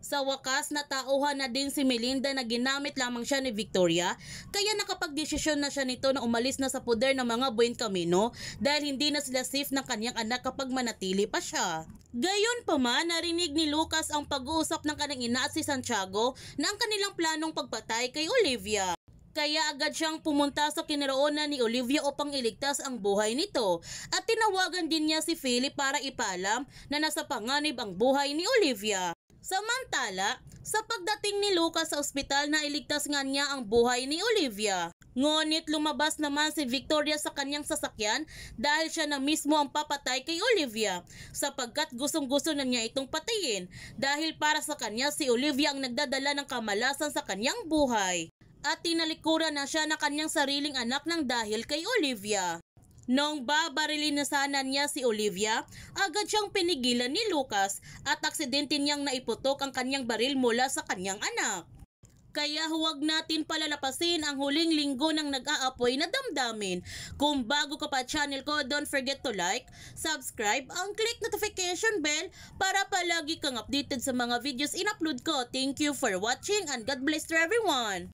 Sa wakas, natauhan na din si Melinda na ginamit lamang siya ni Victoria, kaya nakapagdesisyon na siya nito na umalis na sa poder ng mga Buen Camino dahil hindi na sila safe ng kanyang anak kapag manatili pa siya. Gayon pa man, narinig ni Lucas ang pag-uusap ng kanyang ina at si Santiago na ang kanilang planong pagpatay kay Olivia. Kaya agad siyang pumunta sa kinaroonan ni Olivia upang iligtas ang buhay nito at tinawagan din niya si Philip para ipaalam na nasa panganib ang buhay ni Olivia. Samantala, sa pagdating ni Lucas sa ospital na iligtas nga niya ang buhay ni Olivia. Ngunit lumabas naman si Victoria sa kanyang sasakyan dahil siya na mismo ang papatay kay Olivia sapagkat gustong-gusto na niya itong patayin dahil para sa kanya si Olivia ang nagdadala ng kamalasan sa kanyang buhay. At tinalikuran na siya na kanyang sariling anak ng dahil kay Olivia. Nung babarilin na sana niya si Olivia, agad siyang pinigilan ni Lucas at aksidente niyang naiputok ang kanyang baril mula sa kanyang anak. Kaya huwag natin palalapasin ang huling linggo ng nag-aapoy na damdamin. Kung bago ka pa channel ko, don't forget to like, subscribe, and click notification bell para palagi kang updated sa mga videos in-upload ko. Thank you for watching and God bless to everyone!